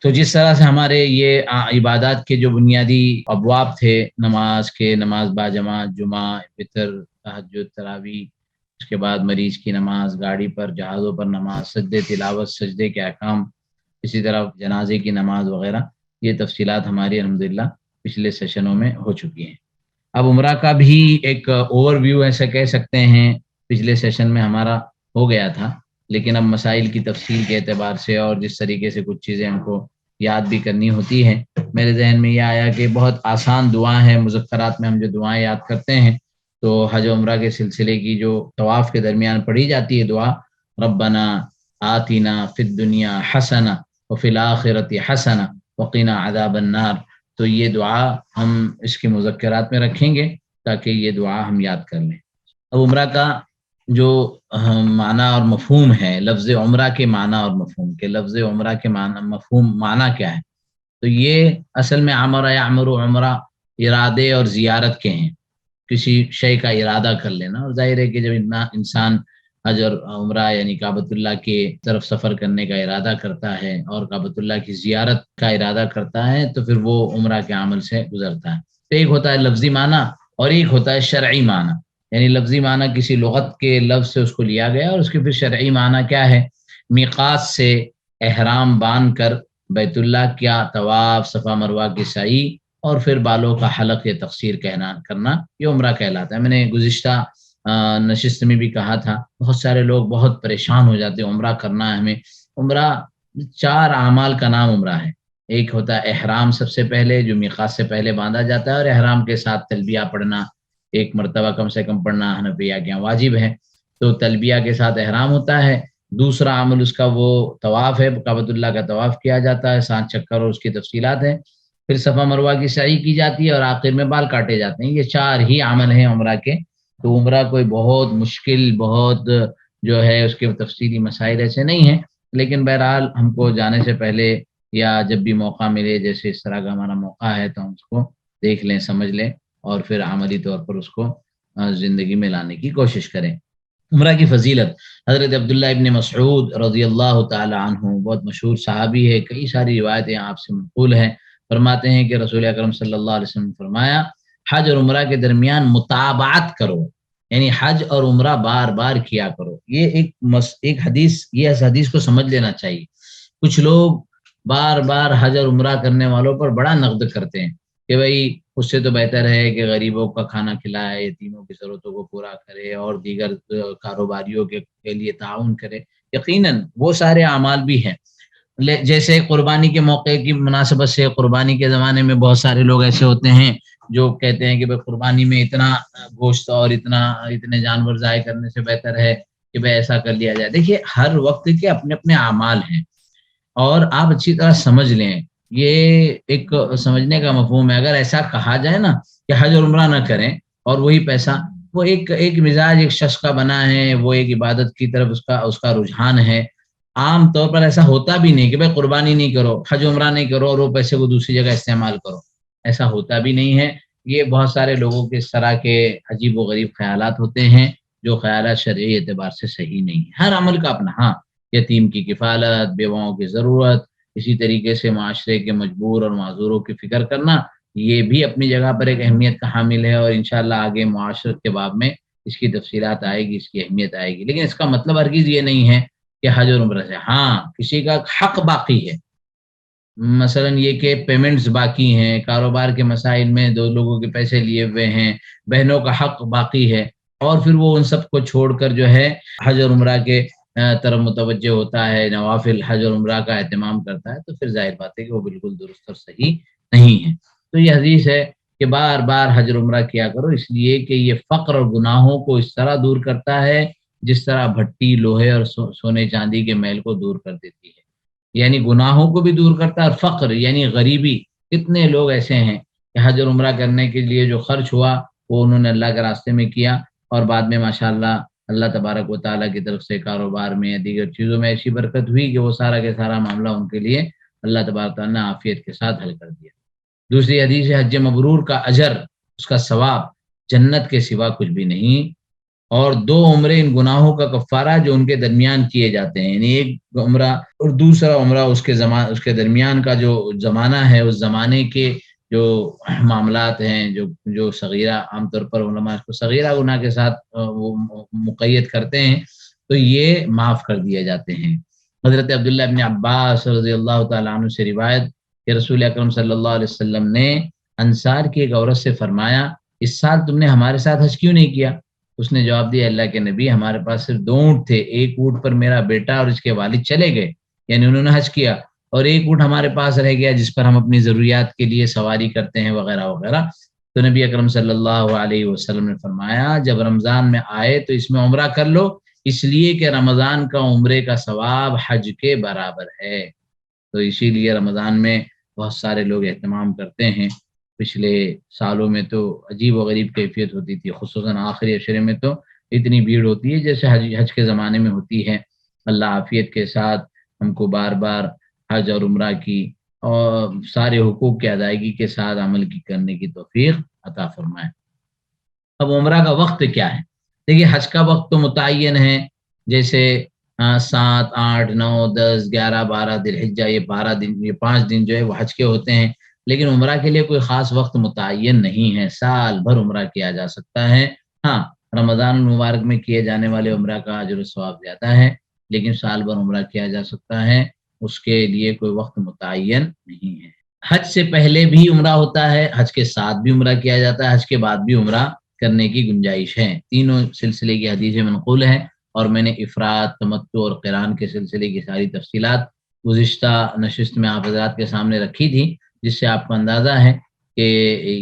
تو جس طرح سے ہمارے یہ عبادات کے جو بنیادی ابواب تھے، نماز کے، نماز با جماعت، جمعہ، فطر، تہجد، تراویح، اس کے بعد مریض کی نماز، گاڑی پر، جہازوں پر نماز، سجدے تلاوت، سجدے کے احکام، اسی طرح جنازے کی نماز وغیرہ، یہ تفصیلات ہماری الحمدللہ پچھلے سیشنوں میں ہو چکی ہیں۔ اب عمرہ کا بھی ایک اوور ویو ایسا کہہ سکتے ہیں پچھلے سیشن میں ہمارا ہو گیا تھا، لیکن اب مسائل کی تفصیل کے اعتبار سے اور جس طریقے سے کچھ چیزیں ہم کو یاد بھی کرنی ہوتی ہیں، میرے ذہن میں یہ آیا کہ بہت آسان دعا ہے، مذکرات میں ہم جو دعائیں یاد کرتے ہیں، تو حج و عمرہ کے سلسلے کی جو طواف کے درمیان پڑھی جاتی ہے دعا، ربنا آتنا فی الدنیا حسنہ وفی الآخرۃ حسنہ وقنا عذاب النار، تو یہ دعا ہم اس کے مذکرات میں رکھیں گے تاکہ یہ دعا ہم یاد کر لیں۔ اب عمرہ کا جو معنی اور مفہوم ہے، لفظ عمرہ کے معنی اور مفہوم کے، لفظ عمرہ کے معنی مفہوم معنی کیا ہے؟ تو یہ اصل میں عمرہ یعمر عمرہ ارادے اور زیارت کے ہیں، کسی شے کا ارادہ کر لینا، اور ظاہر ہے کہ جب انسان حج اور عمرہ یعنی کعبۃ اللہ کے طرف سفر کرنے کا ارادہ کرتا ہے اور کعبۃ اللہ کی زیارت کا ارادہ کرتا ہے تو پھر وہ عمرہ کے عمل سے گزرتا ہے۔ تو ایک ہوتا ہے لفظی معنی اور ایک ہوتا ہے شرعی معنی، یعنی لفظی معنی کسی لغت کے لفظ سے اس کو لیا گیا، اور اس کے پھر شرعی معنی کیا ہے؟ میقات سے احرام باندھ کر بیت اللہ کیا طواف، صفا مروہ کی سعی، اور پھر بالوں کا حلق یا تقصیر کرنا، یہ عمرہ کہلاتا ہے۔ میں نے گزشتہ نشست میں بھی کہا تھا، بہت سارے لوگ بہت پریشان ہو جاتے ہیں، عمرہ کرنا ہے ہمیں۔ عمرہ 4 اعمال کا نام عمرہ ہے۔ ایک ہوتا ہے احرام، سب سے پہلے جو میقات سے پہلے باندھا جاتا ہے، اور احرام کے ساتھ تلبیہ پڑھنا، ایک مرتبہ کم سے کم پڑھنا حنفیہ کے یہاں واجب ہے، تو تلبیہ کے ساتھ احرام ہوتا ہے۔ دوسرا عمل اس کا وہ طواف ہے، کعبۃ اللہ کا طواف کیا جاتا ہے 7 چکر، اور اس کی تفصیلات ہیں۔ پھر صفا مروہ کی سعی کی جاتی ہے، اور آخر میں بال کاٹے جاتے ہیں۔ یہ 4 ہی عمل ہیں عمرہ کے۔ تو عمرہ کوئی بہت مشکل، بہت جو ہے اس کے تفصیلی مسائل ایسے نہیں ہیں، لیکن بہرحال ہم کو جانے سے پہلے یا جب بھی موقع ملے، جیسے اس طرح کا ہمارا موقع ہے، تو ہم اس کو دیکھ لیں، سمجھ لیں، اور پھر عملی طور پر اس کو زندگی میں لانے کی کوشش کریں۔ عمرہ کی فضیلت، حضرت عبداللہ ابن مسعود رضی اللہ تعالی عنہ، بہت مشہور صحابی ہے، کئی ساری روایتیں آپ سے منقول ہیں، فرماتے ہیں کہ رسول اکرم صلی اللہ علیہ وسلم نے فرمایا، حج اور عمرہ کے درمیان متابعت کرو، یعنی حج اور عمرہ بار بار کیا کرو۔ یہ ایک حدیث، یہ اس حدیث کو سمجھ لینا چاہیے۔ کچھ لوگ بار بار حج اور عمرہ کرنے والوں پر بڑا نقد کرتے ہیں کہ بھئی اس سے تو بہتر ہے کہ غریبوں کا کھانا کھلائے، یتیموں کی ضرورتوں کو پورا کرے، اور دیگر کاروباریوں کے لیے تعاون کرے۔ یقیناً وہ سارے اعمال بھی ہیں، جیسے قربانی کے موقع کی مناسبت سے، قربانی کے زمانے میں بہت سارے لوگ ایسے ہوتے ہیں جو کہتے ہیں کہ بھئی قربانی میں اتنا گوشت اور اتنے جانور ضائع کرنے سے بہتر ہے کہ بھئی ایسا کر لیا جائے۔ دیکھیے، ہر وقت کے اپنے اپنے اعمال ہیں، اور آپ اچھی طرح سمجھ لیں، یہ ایک سمجھنے کا مفہوم ہے۔ اگر ایسا کہا جائے نا کہ حج اور عمرہ نہ کریں اور وہی پیسہ، وہ ایک مزاج ایک شخص کا بنا ہے، وہ ایک عبادت کی طرف اس کا رجحان ہے۔ عام طور پر ایسا ہوتا بھی نہیں کہ بھائی قربانی نہیں کرو، حج عمرہ نہیں کرو، اور وہ پیسے کو دوسری جگہ استعمال کرو، ایسا ہوتا بھی نہیں ہے۔ یہ بہت سارے لوگوں کے اس طرح کے عجیب و غریب خیالات ہوتے ہیں، جو خیالات شرعی اعتبار سے صحیح نہیں ہے۔ ہر عمل کا اپنا، ہاں، یتیم کی کفالت، بیواؤں کی ضرورت، اسی طریقے سے معاشرے کے مجبور اور معذوروں کی فکر کرنا، یہ بھی اپنی جگہ پر ایک اہمیت کا حامل ہے، اور انشاءاللہ آگے معاشرت کے باب میں اس کی تفصیلات آئے گی، اس کی اہمیت آئے گی۔ لیکن اس کا مطلب ہرگز یہ نہیں ہے کہ حج اور عمرہ سے، ہاں، کسی کا حق باقی ہے، مثلا یہ کہ پیمنٹس باقی ہیں، کاروبار کے مسائل میں 2 لوگوں کے پیسے لیے ہوئے ہیں، بہنوں کا حق باقی ہے، اور پھر وہ ان سب کو چھوڑ کر جو ہے حج اور عمرہ کے طرف متوجہ ہوتا ہے، نوافل حج اور عمرہ کا اہتمام کرتا ہے، تو پھر ظاہر بات ہے کہ وہ بالکل درست اور صحیح نہیں ہے۔ تو یہ حدیث ہے کہ بار بار حج اور عمرہ کیا کرو، اس لیے کہ یہ فقر اور گناہوں کو اس طرح دور کرتا ہے جس طرح بھٹی لوہے اور سونے چاندی کے میل کو دور کر دیتی ہے، یعنی گناہوں کو بھی دور کرتا ہے، اور فقر یعنی غریبی۔ کتنے لوگ ایسے ہیں کہ حج اور عمرہ کرنے کے لیے جو خرچ ہوا وہ انہوں نے اللہ کے راستے میں کیا، اور بعد میں ماشاءاللہ اللہ تبارک و تعالیٰ کی طرف سے کاروبار میں یا دیگر چیزوں میں ایسی برکت ہوئی کہ وہ سارا کے سارا معاملہ ان کے لیے اللہ تبارک و تعالیٰ نے عافیت کے ساتھ حل کر دیا۔ دوسری حدیث ہے، حج مبرور کا اجر، اس کا ثواب جنت کے سوا کچھ بھی نہیں، اور 2 عمرے ان گناہوں کا کفارہ جو ان کے درمیان کیے جاتے ہیں، یعنی ایک عمرہ اور دوسرا عمرہ اس کے درمیان کا جو زمانہ ہے، اس زمانے کے جو معاملات ہیں، جو صغیرہ، عام طور پر علماء اس کو صغیرہ گناہ کے ساتھ وہ مقید کرتے ہیں، تو یہ معاف کر دیے جاتے ہیں۔ حضرت عبداللہ ابن عباس رضی اللہ تعالیٰ عنہ سے روایت کہ رسول اکرم صلی اللہ علیہ وسلم نے انصار کی ایک عورت سے فرمایا، اس سال تم نے ہمارے ساتھ حج کیوں نہیں کیا؟ اس نے جواب دیا، اللہ کے نبی، ہمارے پاس صرف 2 اونٹ تھے، ایک اونٹ پر میرا بیٹا اور اس کے والد چلے گئے، یعنی انہوں نے حج کیا، اور ایک اونٹ ہمارے پاس رہ گیا جس پر ہم اپنی ضروریات کے لیے سواری کرتے ہیں وغیرہ وغیرہ۔ تو نبی اکرم صلی اللہ علیہ وسلم نے فرمایا، جب رمضان میں آئے تو اس میں عمرہ کر لو، اس لیے کہ رمضان کا عمرے کا ثواب حج کے برابر ہے۔ تو اسی لیے رمضان میں بہت سارے لوگ اہتمام کرتے ہیں۔ پچھلے سالوں میں تو عجیب و غریب کیفیت ہوتی تھی، خصوصاً آخری عشرے میں تو اتنی بھیڑ ہوتی ہے جیسے حج کے زمانے میں ہوتی ہے۔ اللہ عافیت کے ساتھ ہم کو بار بار حج اور عمرہ کی اور سارے حقوق کی ادائیگی کے ساتھ عمل کی کرنے کی توفیق عطا فرمائے۔ اب عمرہ کا وقت کیا ہے؟ دیکھیے، حج کا وقت تو متعین ہے، جیسے 7، 8، 9، 10، 11، 12 ذی الحجہ، یہ 5 دن جو ہے وہ حج کے ہوتے ہیں، لیکن عمرہ کے لیے کوئی خاص وقت متعین نہیں ہے، سال بھر عمرہ کیا جا سکتا ہے۔ ہاں، رمضان المبارک میں کیے جانے والے عمرہ کا اجر و ثواب زیادہ ہے، لیکن سال بھر عمرہ کیا جا سکتا ہے، اس کے لیے کوئی وقت متعین نہیں ہے۔ حج سے پہلے بھی عمرہ ہوتا ہے، حج کے ساتھ بھی عمرہ کیا جاتا ہے، حج کے بعد بھی عمرہ کرنے کی گنجائش ہے۔ تینوں سلسلے کی حدیثیں منقول ہیں، اور میں نے افراد، تمتع اور قران کے سلسلے کی ساری تفصیلات گزشتہ نشست میں آپ حضرات کے سامنے رکھی تھی، جس سے آپ کو اندازہ ہے کہ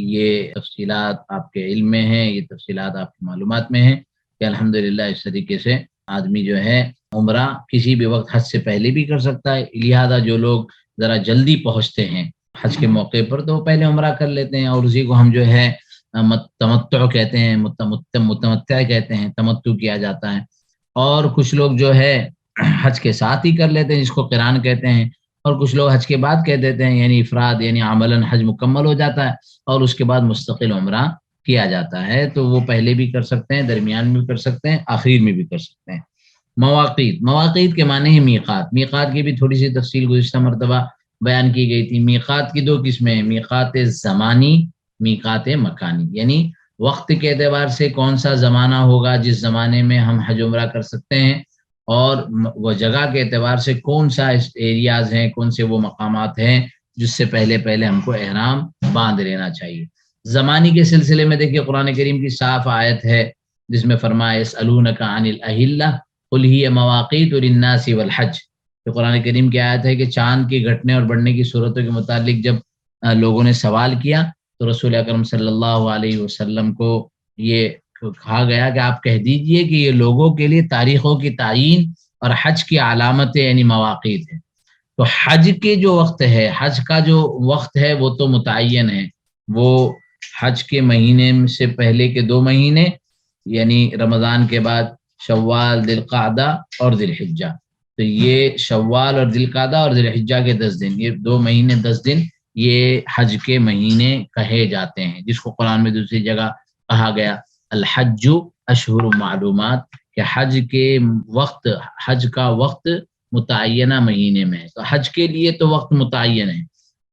یہ تفصیلات آپ کے علم میں ہیں، یہ تفصیلات آپ کی معلومات میں ہیں کہ الحمدللہ اس طریقے سے آدمی جو ہے عمرہ کسی بھی وقت حج سے پہلے بھی کر سکتا ہے۔ لہذا جو لوگ ذرا جلدی پہنچتے ہیں حج کے موقع پر تو وہ پہلے عمرہ کر لیتے ہیں، اور اسی کو ہم جو ہے تمتع کہتے ہیں، متمتع کہتے ہیں، تمتع کیا جاتا ہے۔ اور کچھ لوگ جو ہے حج کے ساتھ ہی کر لیتے ہیں، جس کو قران کہتے ہیں، اور کچھ لوگ حج کے بعد کہہ دیتے ہیں، یعنی افراد، یعنی عملاً حج مکمل ہو جاتا ہے اور اس کے بعد مستقل عمرہ کیا جاتا ہے، تو وہ پہلے بھی کر سکتے ہیں، درمیان میں بھی کر سکتے ہیں، آخر میں بھی کر سکتے ہیں۔ مواقیت کے معنی ہے میقات۔ میقات کی بھی تھوڑی سی تفصیل گزشتہ مرتبہ بیان کی گئی تھی۔ میقات کی 2 قسمیں ہیں، میقات زمانی، میقات مکانی، یعنی وقت کے اعتبار سے کون سا زمانہ ہوگا جس زمانے میں ہم حج عمرہ کر سکتے ہیں، اور وہ جگہ کے اعتبار سے کون سا ایریاز ہیں، کون سے وہ مقامات ہیں جس سے پہلے ہم کو احرام باندھ لینا چاہیے۔ زمانی کے سلسلے میں دیکھیے قرآن کریم کی صاف آیت ہے جس میں فرمایا یسألونک عن الاہلہ قل ہی مواقیت للناس والحج۔ تو قرآن کریم کی آیت ہے کہ چاند کے گھٹنے اور بڑھنے کی صورتوں کے متعلق جب لوگوں نے سوال کیا تو رسول اکرم صلی اللہ علیہ وسلم کو یہ کہا گیا کہ آپ کہہ دیجئے کہ یہ لوگوں کے لیے تاریخوں کی تعیین اور حج کی علامتیں یعنی مواقیت ہیں۔ تو حج کے جو وقت ہے، حج کا جو وقت ہے وہ تو متعین ہے، وہ حج کے مہینے سے پہلے کے 2 مہینے، یعنی رمضان کے بعد شوال، ذی القعدہ اور ذی الحجہ۔ تو یہ شوال اور ذی القعدہ اور ذی الحجہ کے 10 دن، یہ 2 مہینے 10 دن یہ حج کے مہینے کہے جاتے ہیں، جس کو قرآن میں دوسری جگہ کہا گیا الحج اشہر معلومات، کہ حج کے وقت، حج کا وقت متعینہ مہینے میں ہے۔ تو حج کے لیے تو وقت متعین ہے،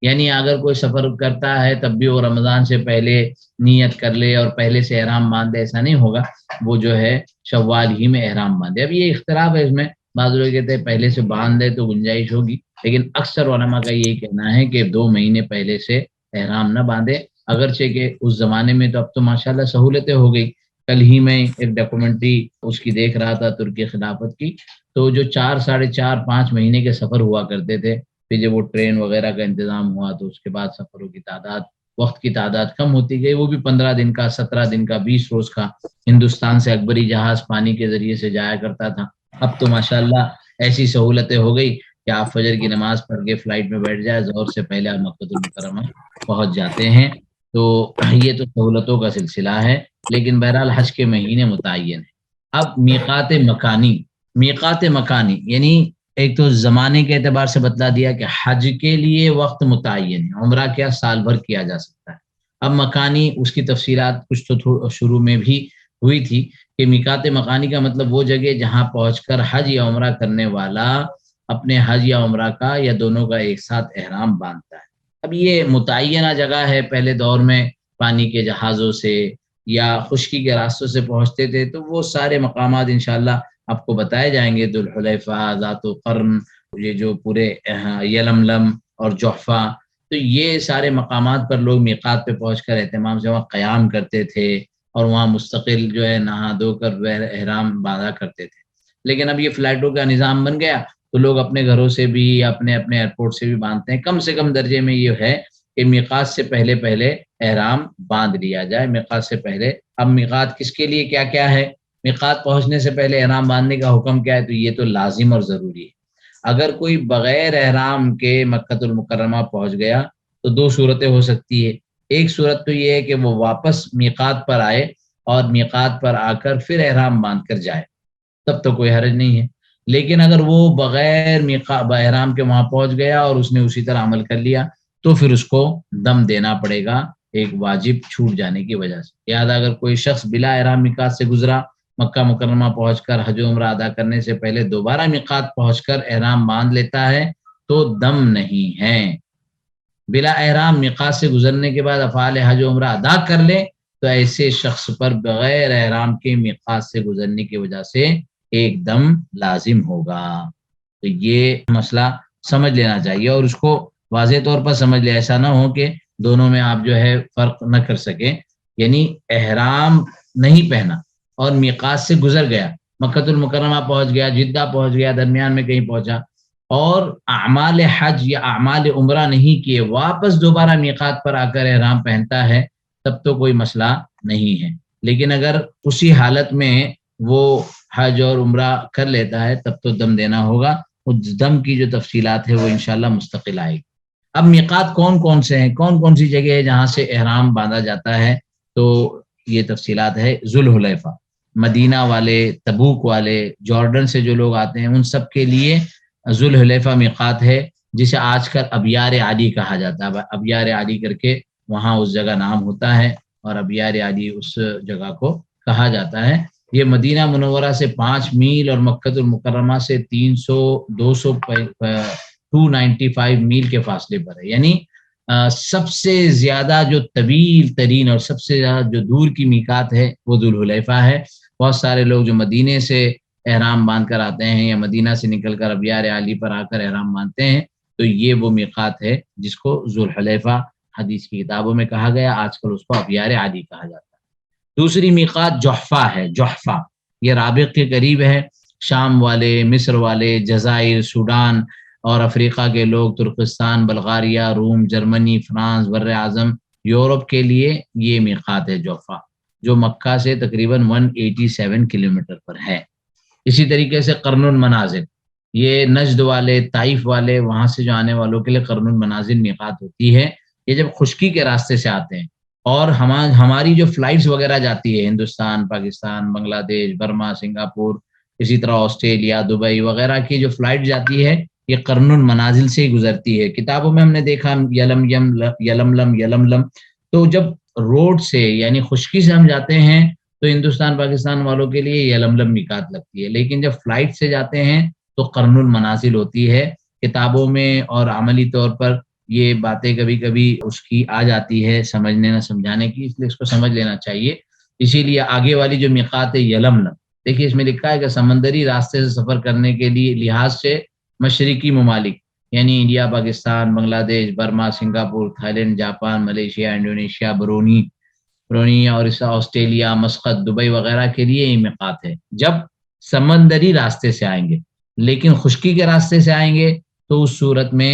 یعنی اگر کوئی سفر کرتا ہے تب بھی وہ رمضان سے پہلے نیت کر لے اور پہلے سے احرام باندھے، ایسا نہیں ہوگا، وہ جو ہے شوال ہی میں احرام باندھے۔ اب یہ اختلاف ہے اس میں، بعض لوگ کہتے ہیں پہلے سے باندھ دے تو گنجائش ہوگی، لیکن اکثر علماء کا یہی کہنا ہے کہ 2 مہینے پہلے سے احرام نہ باندھے، اگرچہ کہ اس زمانے میں تو اب تو ماشاءاللہ سہولتیں ہو گئی۔ کل ہی میں ایک ڈاکومنٹری اس کی دیکھ رہا تھا ترکی خلافت کی، تو جو 4، 4.5، 5 مہینے کے سفر ہوا کرتے تھے، پھر جب وہ ٹرین وغیرہ کا انتظام ہوا تو اس کے بعد سفروں کی تعداد، وقت کی تعداد کم ہوتی گئی، وہ بھی 15 دن کا، 17 دن کا، 20 روز کا۔ ہندوستان سے اکبری جہاز پانی کے ذریعے سے جایا کرتا تھا، اب تو ماشاءاللہ ایسی سہولتیں ہو گئی کہ آپ فجر کی نماز پڑھ کے فلائٹ میں بیٹھ جائے، ظہر سے پہلے آپ مکہ المکرمہ پہنچ جاتے ہیں۔ تو یہ تو سہولتوں کا سلسلہ ہے، لیکن بہرحال حج کے مہینے متعین ہیں۔ اب میقات مکانی یعنی ایک تو زمانے کے اعتبار سے بتلا دیا کہ حج کے لیے وقت متعین ہے، عمرہ کیا سال بھر کیا جا سکتا ہے۔ اب مکانی، اس کی تفصیلات کچھ تو شروع میں بھی ہوئی تھی کہ میقات مکانی کا مطلب وہ جگہ جہاں پہنچ کر حج یا عمرہ کرنے والا اپنے حج یا عمرہ کا یا دونوں کا ایک ساتھ احرام باندھتا ہے۔ اب یہ متعینہ جگہ ہے، پہلے دور میں پانی کے جہازوں سے یا خشکی کے راستوں سے پہنچتے تھے، تو وہ سارے مقامات انشاءاللہ آپ کو بتائے جائیں گے، ذوالحلیفہ، ذات القرن، یہ جو پورے یلملم اور جحفہ، تو یہ سارے مقامات پر لوگ میقات پہ پہنچ کر اہتمام سے وہاں قیام کرتے تھے اور وہاں مستقل جو ہے نہا دھو کر احرام باندھا کرتے تھے۔ لیکن اب یہ فلائٹوں کا نظام بن گیا تو لوگ اپنے گھروں سے بھی اپنے ایئرپورٹ سے بھی باندھتے ہیں۔ کم سے کم درجے میں یہ ہے کہ میقات سے پہلے احرام باندھ لیا جائے، میقات سے پہلے۔ اب میقات کس کے لیے کیا کیا ہے؟ میقات پہنچنے سے پہلے احرام باندھنے کا حکم کیا ہے؟ تو یہ تو لازم اور ضروری ہے۔ اگر کوئی بغیر احرام کے مکۃ المکرمہ پہنچ گیا تو دو صورتیں ہو سکتی ہے۔ ایک صورت تو یہ ہے کہ وہ واپس میقات پر آئے اور میقات پر آ کر پھر احرام باندھ کر جائے، تب تو کوئی حرج نہیں ہے۔ لیکن اگر وہ بغیر احرام کے وہاں پہنچ گیا اور اس نے اسی طرح عمل کر لیا تو پھر اس کو دم دینا پڑے گا، ایک واجب چھوٹ جانے کی وجہ سے۔ لہٰذا اگر کوئی شخص بلا احرام میقات سے گزرا، مکہ مکرمہ پہنچ کر حج و عمرہ ادا کرنے سے پہلے دوبارہ میقات پہنچ کر احرام باندھ لیتا ہے تو دم نہیں ہے۔ بلا احرام میقات سے گزرنے کے بعد افعال حج و عمرہ ادا کر لے تو ایسے شخص پر بغیر احرام کے میقات سے گزرنے کی وجہ سے ایک دم لازم ہوگا۔ تو یہ مسئلہ سمجھ لینا چاہیے اور اس کو واضح طور پر سمجھ لے، ایسا نہ ہو کہ دونوں میں آپ جو ہے فرق نہ کر سکیں۔ یعنی احرام نہیں پہنا اور میقات سے گزر گیا، مکۃ المکرمہ پہنچ گیا، جدہ پہنچ گیا، درمیان میں کہیں پہنچا اور اعمال حج یا اعمال عمرہ نہیں کیے، واپس دوبارہ میقات پر آ کر احرام پہنتا ہے، تب تو کوئی مسئلہ نہیں ہے۔ لیکن اگر اسی حالت میں وہ حج اور عمرہ کر لیتا ہے تب تو دم دینا ہوگا۔ اس دم کی جو تفصیلات ہے وہ انشاءاللہ مستقل آئے گی۔ اب میقات کون کون سے ہیں، کون کون سی جگہ ہے جہاں سے احرام باندھا جاتا ہے، تو یہ تفصیلات ہے۔ ذوالحلیفہ، مدینہ والے، تبوک والے، جارڈن سے جو لوگ آتے ہیں ان سب کے لیے ذوالحلیفہ میقات ہے، جسے آج کل ابیار علی کہا جاتا ہے۔ ابیار علی کر کے وہاں اس جگہ نام ہوتا ہے اور ابیار علی اس جگہ کو کہا جاتا ہے۔ یہ مدینہ منورہ سے 5 میل اور مکۃ المکرمہ سے 295 میل کے فاصلے پر ہے۔ یعنی سب سے زیادہ جو طویل ترین اور سب سے زیادہ جو دور کی میقات ہے وہ ذوالحلیفہ ہے۔ بہت سارے لوگ جو مدینے سے احرام باندھ کر آتے ہیں یا مدینہ سے نکل کر ابیار علی پر آ کر احرام باندھتے ہیں تو یہ وہ میقات ہے جس کو ذوالحلیفہ حدیث کی کتابوں میں کہا گیا، آج کل اس کو ابیار علی کہا جاتا ہے۔ دوسری میقات جحفہ ہے۔ جحفہ یہ رابغ کے قریب ہے۔ شام والے، مصر والے، جزائر، سوڈان اور افریقہ کے لوگ، ترکستان، بلغاریہ، روم، جرمنی، فرانس، بر اعظم یورپ کے لیے یہ میقات ہے جحفہ، جو مکہ سے تقریباً 187 کلومیٹر پر ہے۔ اسی طریقے سے قرن المنازل، یہ نجد والے، طائف والے، وہاں سے جو آنے والوں کے لیے قرن المنازل میقات ہوتی ہے۔ یہ جب خشکی کے راستے سے آتے ہیں اور ہماری جو فلائٹس وغیرہ جاتی ہے Hindustan, Pakistan, Bangladesh, Burma, Singapore, اسی طرح آسٹریلیا، دبئی وغیرہ کی جو فلائٹ جاتی ہے یہ قرن المنازل سے ہی گزرتی ہے۔ کتابوں میں ہم نے دیکھا یلملم، تو جب روڈ سے یعنی خشکی سے ہم جاتے ہیں تو ہندوستان پاکستان والوں کے لیے یلملم میقات لگتی ہے، لیکن جب فلائٹ سے جاتے ہیں تو قرن المنازل ہوتی ہے۔ کتابوں میں اور عملی طور پر یہ باتیں کبھی کبھی اس کی آ جاتی ہے سمجھنے نہ سمجھانے کی، اس لیے اس کو سمجھ لینا چاہیے۔ اسی لیے آگے والی جو میقات ہے یلملم، دیکھیے اس میں لکھا ہے کہ سمندری راستے سے سفر کرنے کے لیے لحاظ سے مشرقی ممالک یعنی India, Pakistan, Bangladesh, Burma, Singapore, Thailand, Japan, Malaysia, Indonesia, Brunei اور آسٹریلیا، مسقط، دبئی وغیرہ کے لیے یہ میقات ہے جب سمندری راستے سے آئیں گے۔ لیکن خشکی کے راستے سے آئیں گے تو اس صورت میں،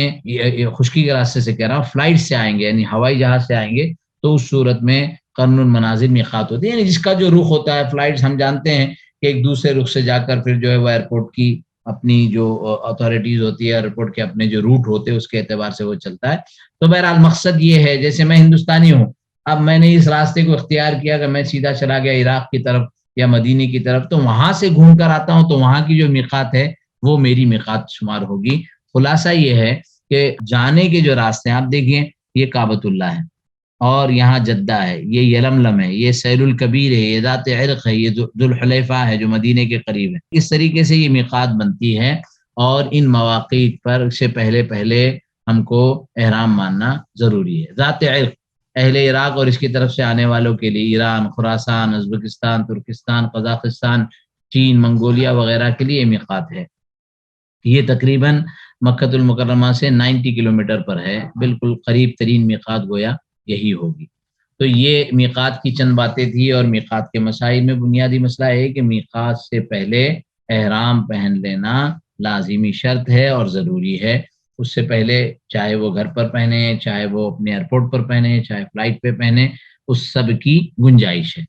خشکی کے راستے سے کہہ رہا ہوں، فلائٹ سے آئیں گے یعنی ہوائی جہاز سے آئیں گے تو اس صورت میں قرن المنازل میقات ہوتی ہے، یعنی جس کا جو رخ ہوتا ہے۔ فلائٹس ہم جانتے ہیں کہ ایک دوسرے رخ سے جا کر پھر جو ہے وہ ایئرپورٹ کی اپنی جو اتھارٹیز ہوتی ہے، ایئرپورٹ کے اپنے جو روٹ ہوتے ہیں اس کے اعتبار سے وہ چلتا ہے۔ تو بہرحال مقصد یہ ہے، جیسے میں ہندوستانی ہوں، اب میں نے اس راستے کو اختیار کیا کہ میں سیدھا چلا گیا عراق کی طرف یا مدینے کی طرف، تو وہاں سے گھوم کر آتا ہوں تو وہاں کی جو میقات ہے وہ میری میقات شمار ہوگی۔ خلاصہ یہ ہے کہ جانے کے جو راستے ہیں، آپ دیکھیں یہ کعبۃ اللہ ہے، اور یہاں جدہ ہے، یہ یلملم ہے، یہ سیل الکبیر ہے، یہ ذات عرق ہے، یہ ذوالحلیفہ ہے جو مدینے کے قریب ہے۔ اس طریقے سے یہ میقات بنتی ہے، اور ان مواقع پر سے پہلے پہلے ہم کو احرام ماننا ضروری ہے۔ ذات عرق اہل عراق اور اس کی طرف سے آنے والوں کے لیے، ایران، خراسان، ازبکستان، ترکستان، قزاقستان، چین، منگولیا وغیرہ کے لیے میقات ہے۔ یہ تقریباً مکۃ المکرمہ سے 90 کلومیٹر پر ہے، بالکل قریب ترین میقات گویا یہی ہوگی۔ تو یہ میقات کی چند باتیں تھی، اور میقات کے مسائل میں بنیادی مسئلہ ہے کہ میقات سے پہلے احرام پہن لینا لازمی شرط ہے اور ضروری ہے۔ اس سے پہلے چاہے وہ گھر پر پہنے، چاہے وہ اپنے ایئرپورٹ پر پہنے، چاہے فلائٹ پہ پہنے، اس سب کی گنجائش ہے۔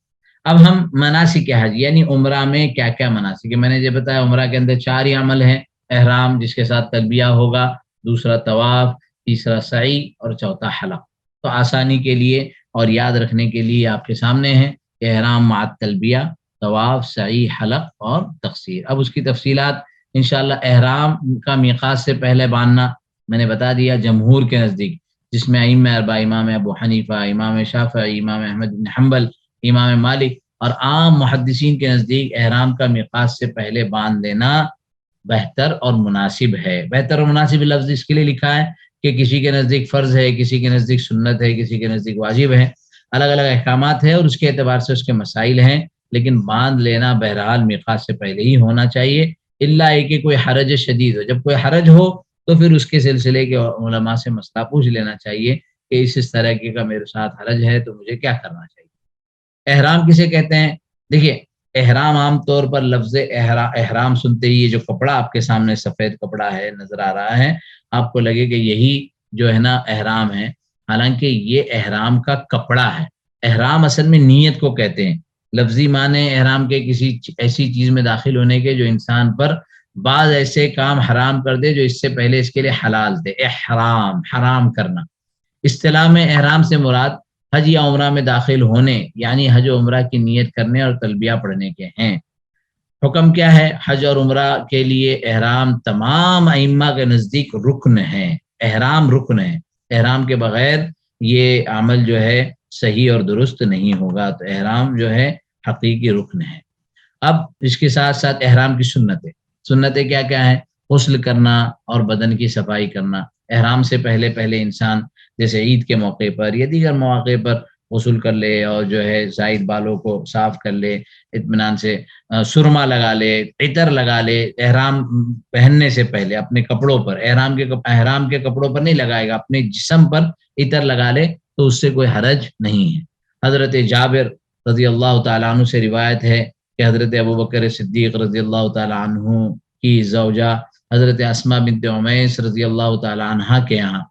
اب ہم مناسک حج یعنی عمرہ میں کیا کیا مناسک ہے، میں نے یہ بتایا عمرہ کے اندر 4 ہی عمل ہیں: احرام جس کے ساتھ تلبیہ ہوگا، دوسرا طواف، تیسرا سعی، اور چوتھا حلق۔ تو آسانی کے لیے اور یاد رکھنے کے لیے آپ کے سامنے ہے کہ احرام مع تلبیہ، طواف، سعی، حلق اور تقصیر۔ اب اس کی تفصیلات انشاءاللہ۔ احرام کا میقات سے پہلے باندھنا میں نے بتا دیا جمہور کے نزدیک، جس میں ائمہ اربعہ، امام ابو حنیفہ، امام شافعی، امام احمد بن حنبل، امام مالک اور عام محدثین کے نزدیک احرام کا میقات سے پہلے باندھ لینا بہتر اور مناسب ہے۔ بہتر اور مناسب لفظ اس کے لیے لکھا ہے کہ کسی کے نزدیک فرض ہے، کسی کے نزدیک سنت ہے، کسی کے نزدیک واجب ہے، الگ الگ احکامات ہیں اور اس کے اعتبار سے اس کے مسائل ہیں، لیکن باندھ لینا بہرحال میقات سے پہلے ہی ہونا چاہیے، الا ہے کہ کوئی حرج شدید ہو۔ جب کوئی حرج ہو تو پھر اس کے سلسلے کے علماء سے مسئلہ پوچھ لینا چاہیے کہ اس طرح کا میرے ساتھ حرج ہے تو مجھے کیا کرنا چاہیے۔ احرام کسے کہتے ہیں؟ دیکھیے، احرام عام طور پر لفظ احرام سنتے ہی یہ جو کپڑا آپ کے سامنے سفید کپڑا ہے نظر آ رہا ہے، آپ کو لگے کہ یہی جو ہے نا احرام ہے، حالانکہ یہ احرام کا کپڑا ہے۔ احرام اصل میں نیت کو کہتے ہیں۔ لفظی معنی احرام کے کسی ایسی چیز میں داخل ہونے کے جو انسان پر بعض ایسے کام حرام کر دے جو اس سے پہلے اس کے لیے حلال تھے۔ احرام، حرام کرنا۔ اصطلاح میں احرام سے مراد حج یا عمرہ میں داخل ہونے یعنی حج و عمرہ کی نیت کرنے اور تلبیہ پڑھنے کے ہیں۔ حکم کیا ہے؟ حج اور عمرہ کے لیے احرام تمام ائمہ کے نزدیک رکن ہے۔ احرام رکن ہے، احرام کے بغیر یہ عمل جو ہے صحیح اور درست نہیں ہوگا۔ تو احرام جو ہے حقیقی رکن ہے۔ اب اس کے ساتھ ساتھ احرام کی سنتیں کیا کیا ہیں؟ غسل کرنا اور بدن کی صفائی کرنا۔ احرام سے پہلے پہلے انسان جیسے عید کے موقع پر یا دیگر مواقع پر غسل کر لے اور جو ہے زائد بالوں کو صاف کر لے، اطمینان سے سرما لگا لے، عطر لگا لے۔ احرام پہننے سے پہلے اپنے کپڑوں پر، احرام کے کپڑوں پر نہیں لگائے گا، اپنے جسم پر عطر لگا لے تو اس سے کوئی حرج نہیں ہے۔ حضرت جابر رضی اللہ تعالیٰ عنہ سے روایت ہے کہ حضرت ابوبکر صدیق رضی اللہ تعالیٰ عنہ کی زوجہ حضرت اسماء بنت عمیس رضی اللہ تعالیٰ عنہ کے یہاں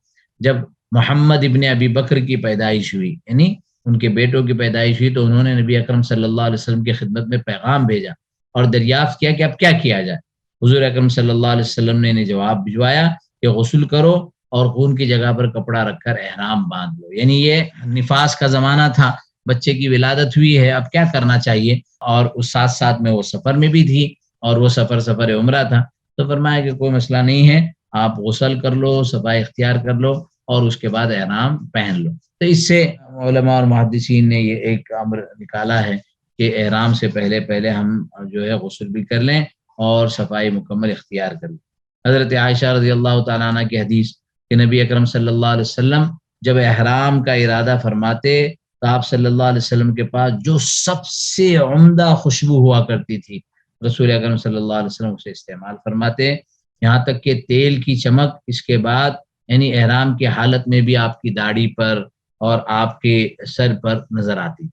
جب محمد ابن ابی بکر کی پیدائش ہوئی، یعنی ان کے بیٹوں کی پیدائش ہوئی، تو انہوں نے نبی اکرم صلی اللہ علیہ وسلم کی خدمت میں پیغام بھیجا اور دریافت کیا کہ اب کیا کیا جائے۔ حضور اکرم صلی اللہ علیہ وسلم نے انہیں جواب بھجوایا کہ غسل کرو اور خون کی جگہ پر کپڑا رکھ کر احرام باندھ لو۔ یعنی یہ نفاس کا زمانہ تھا، بچے کی ولادت ہوئی ہے، اب کیا کرنا چاہیے، اور اس ساتھ ساتھ میں وہ سفر میں بھی تھی اور وہ سفر عمرہ تھا، تو فرمایا کہ کوئی مسئلہ نہیں ہے، آپ غسل کر لو، صفائی اختیار کر لو اور اس کے بعد احرام پہن لو۔ تو اس سے علماء اور محدثین نے یہ ایک امر نکالا ہے کہ احرام سے پہلے پہلے ہم جو ہے غسل بھی کر لیں اور صفائی مکمل اختیار کر لیں۔ حضرت عائشہ رضی اللہ تعالیٰ عنہ کی حدیث کہ نبی اکرم صلی اللہ علیہ وسلم جب احرام کا ارادہ فرماتے تو آپ صلی اللہ علیہ وسلم کے پاس جو سب سے عمدہ خوشبو ہوا کرتی تھی، رسول اکرم صلی اللہ علیہ وسلم اسے استعمال فرماتے، یہاں تک کہ تیل کی چمک اس کے بعد یعنی احرام کی حالت میں بھی آپ کی داڑھی پر اور آپ کے سر پر نظر آتی تھی۔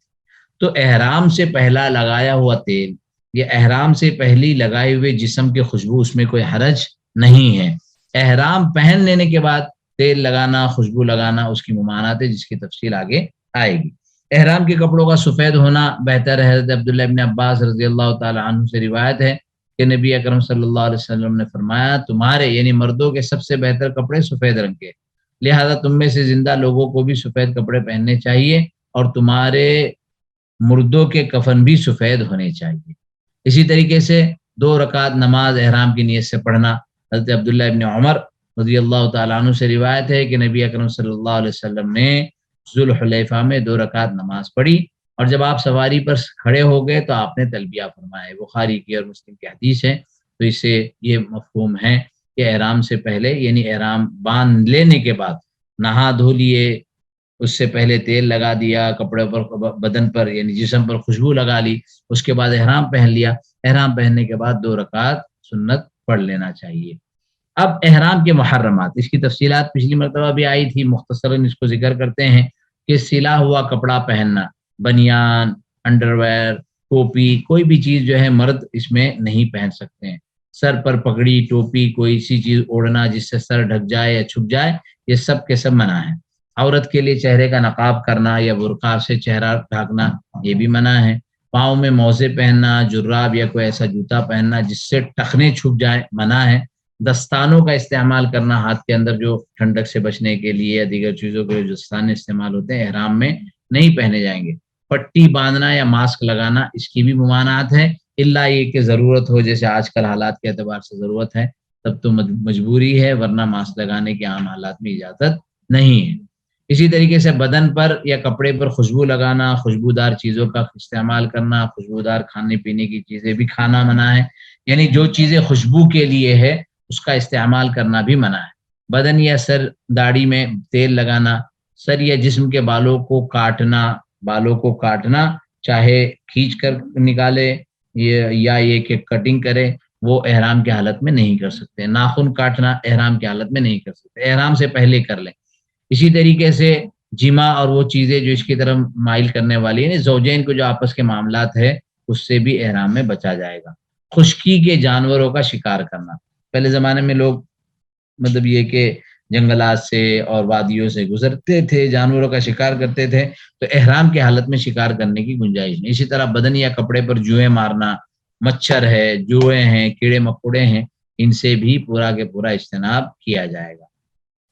تو احرام سے پہلا لگایا ہوا تیل یا احرام سے پہلی لگائے ہوئے جسم کی خوشبو، اس میں کوئی حرج نہیں ہے۔ احرام پہن لینے کے بعد تیل لگانا، خوشبو لگانا اس کی ممانعت ہے، جس کی تفصیل آگے آئے گی۔ احرام کے کپڑوں کا سفید ہونا بہتر ہے۔ حضرت عبداللہ ابن عباس رضی اللہ تعالی عنہ سے روایت ہے کہ نبی اکرم صلی اللہ علیہ وسلم نے فرمایا تمہارے یعنی مردوں کے سب سے بہتر کپڑے سفید رنگ کے، لہذا تم میں سے زندہ لوگوں کو بھی سفید کپڑے پہننے چاہیے اور تمہارے مردوں کے کفن بھی سفید ہونے چاہیے۔ اسی طریقے سے 2 رکعت نماز احرام کی نیت سے پڑھنا۔ حضرت عبداللہ ابن عمر رضی اللہ تعالیٰ عنہ سے روایت ہے کہ نبی اکرم صلی اللہ علیہ وسلم نے ذوالحلیفہ میں 2 رکعت نماز پڑھی، اور جب آپ سواری پر کھڑے ہو گئے تو آپ نے تلبیہ فرمایا۔ بخاری کی اور مسلم کی حدیث ہے۔ تو اس سے یہ مفہوم ہے کہ احرام سے پہلے، یعنی احرام باندھ لینے کے بعد نہا دھو لیے، اس سے پہلے تیل لگا دیا کپڑے پر، بدن پر یعنی جسم پر خوشبو لگا لی، اس کے بعد احرام پہن لیا۔ احرام پہننے کے بعد 2 رکعت سنت پڑھ لینا چاہیے۔ اب احرام کے محرمات، اس کی تفصیلات پچھلی مرتبہ بھی آئی تھی، مختصراً اس کو ذکر کرتے ہیں کہ سلا ہوا کپڑا پہننا، بنیان، انڈر ویئر، ٹوپی، کوئی بھی چیز جو ہے مرد اس میں نہیں پہن سکتے ہیں۔ سر پر پگڑی، ٹوپی، کوئی سی چیز اوڑھنا جس سے سر ڈھک جائے یا چھپ جائے، یہ سب کے سب منع ہے۔ عورت کے لیے چہرے کا نقاب کرنا یا برقع سے چہرہ ڈھانکنا، یہ بھی منع ہے۔ پاؤں میں موزے پہننا، جراب یا کوئی ایسا جوتا پہننا جس سے ٹخنے چھپ جائے، منع ہے۔ دستانوں کا استعمال کرنا، ہاتھ کے اندر جو ٹھنڈک سے بچنے کے لیے یا دیگر چیزوں کے جو دستانے استعمال ہوتے ہیں، احرام میں نہیں پہنے جائیں گے۔ پٹی باندھنا یا ماسک لگانا، اس کی بھی ممانعت ہے، الا یہ کہ ضرورت ہو، جیسے آج کل حالات کے اعتبار سے ضرورت ہے تب تو مجبوری ہے، ورنہ ماسک لگانے کے عام حالات میں اجازت نہیں ہے۔ اسی طریقے سے بدن پر یا کپڑے پر خوشبو لگانا، خوشبودار چیزوں کا استعمال کرنا، خوشبودار کھانے پینے کی چیزیں بھی کھانا منع ہے، یعنی جو چیزیں خوشبو کے لیے ہے اس کا استعمال کرنا بھی منع ہے۔ بدن یا سر داڑھی میں تیل لگانا، سر یا جسم کے بالوں کو کاٹنا، چاہے کھینچ کر نکالے یا یہ کہ کٹنگ کرے، وہ احرام کی حالت میں نہیں کر سکتے۔ ناخن کاٹنا احرام کی حالت میں نہیں کر سکتے، احرام سے پہلے کر لیں۔ اسی طریقے سے جمع اور وہ چیزیں جو اس کی طرف مائل کرنے والی ہیں، زوجین کو جو آپس کے معاملات ہے، اس سے بھی احرام میں بچا جائے گا۔ خشکی کے جانوروں کا شکار کرنا، پہلے زمانے میں لوگ مطلب یہ کہ جنگلات سے اور وادیوں سے گزرتے تھے، جانوروں کا شکار کرتے تھے، تو احرام کی حالت میں شکار کرنے کی گنجائش نہیں۔ اسی طرح بدن یا کپڑے پر جوئیں مارنا، مچھر ہے، جوئیں ہیں، کیڑے مکوڑے ہیں، ان سے بھی پورا کے پورا اجتناب کیا جائے گا۔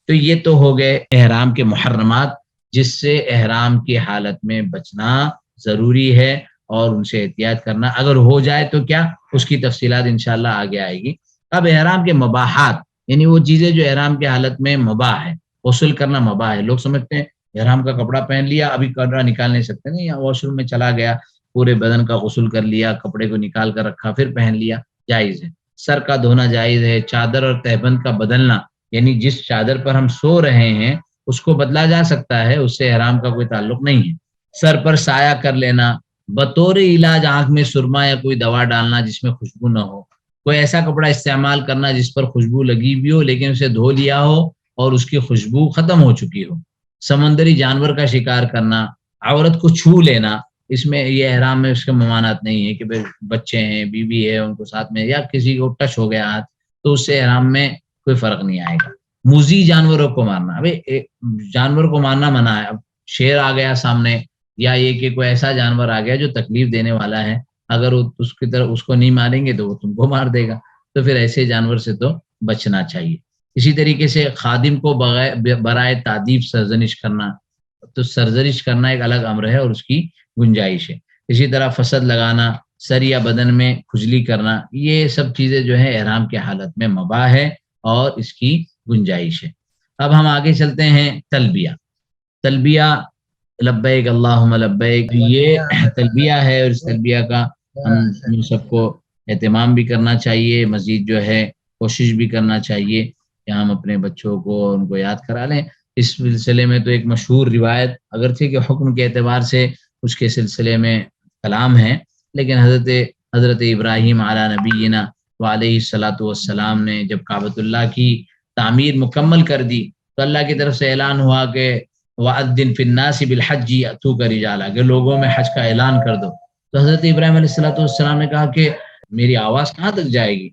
تو یہ تو ہو گئے احرام کے محرمات، جس سے احرام کی حالت میں بچنا ضروری ہے اور ان سے احتیاط کرنا، اگر ہو جائے تو کیا، اس کی تفصیلات انشاءاللہ آگے آئے گی۔ اب احرام کے مباحات، یعنی وہ چیزیں جو احرام کی حالت میں مباح ہے، غسل کرنا مباح ہے۔ لوگ سمجھتے ہیں احرام کا کپڑا پہن لیا، ابھی کپڑا نکال نہیں سکتے، نہیں، واش روم میں چلا گیا، پورے بدن کا غسل کر لیا، کپڑے کو نکال کر رکھا، پھر پہن لیا، جائز ہے۔ سر کا دھونا جائز ہے۔ چادر اور تہبند کا بدلنا، یعنی جس چادر پر ہم سو رہے ہیں اس کو بدلا جا سکتا ہے، اس سے احرام کا کوئی تعلق نہیں ہے۔ سر پر سایہ کر لینا، بطور علاج آنکھ میں سرما یا کوئی دوا ڈالنا جس میں خوشبو نہ ہو، کوئی ایسا کپڑا استعمال کرنا جس پر خوشبو لگی بھی ہو لیکن اسے دھو لیا ہو اور اس کی خوشبو ختم ہو چکی ہو۔ سمندری جانور کا شکار کرنا، عورت کو چھو لینا، اس میں یہ احرام میں اس کے ممانعت نہیں ہے کہ بچے ہیں، بیوی ہے، ان کو ساتھ میں، یا کسی کو ٹچ ہو گیا ہاتھ، تو اس سے احرام میں کوئی فرق نہیں آئے گا۔ موذی جانوروں کو مارنا، ابھی جانور کو مارنا منع ہے۔ اب شیر آ گیا سامنے، یا یہ کہ کوئی ایسا جانور آ گیا جو تکلیف دینے والا ہے، اگر اس کی طرف اس کو نہیں ماریں گے تو وہ تم کو مار دے گا، تو پھر ایسے جانور سے تو بچنا چاہیے۔ اسی طریقے سے خادم کو برائے تعدیب سرزنش کرنا، تو سرزنش کرنا ایک الگ امر ہے اور اس کی گنجائش ہے۔ اسی طرح فسد لگانا، سر یا بدن میں کھجلی کرنا، یہ سب چیزیں جو ہے احرام کی حالت میں مباح ہے اور اس کی گنجائش ہے۔ اب ہم آگے چلتے ہیں، تلبیہ لبیک اللہم لبیک، یہ تلبیہ ہے اور اس تلبیہ کا ہم سب کو اہتمام بھی کرنا چاہیے، مزید جو ہے کوشش بھی کرنا چاہیے کہ ہم اپنے بچوں کو ان کو یاد کرا لیں۔ اس سلسلے میں تو ایک مشہور روایت، اگرچہ کہ حکم کے اعتبار سے اس کے سلسلے میں کلام ہے، لیکن حضرت ابراہیم علی نبینا وعلیہ الصلاۃ والسلام نے جب کعبۃ اللہ کی تعمیر مکمل کر دی تو اللہ کی طرف سے اعلان ہوا کہ وَأَذِّن فِي النَّاسِ بِالْحَجِّ يَأْتُوكَ رِجَالًا، کہ لوگوں میں حج کا اعلان کر دو۔ تو حضرت ابراہیم علیہ الصلوۃ والسلام نے کہا کہ میری آواز کہاں تک جائے گی؟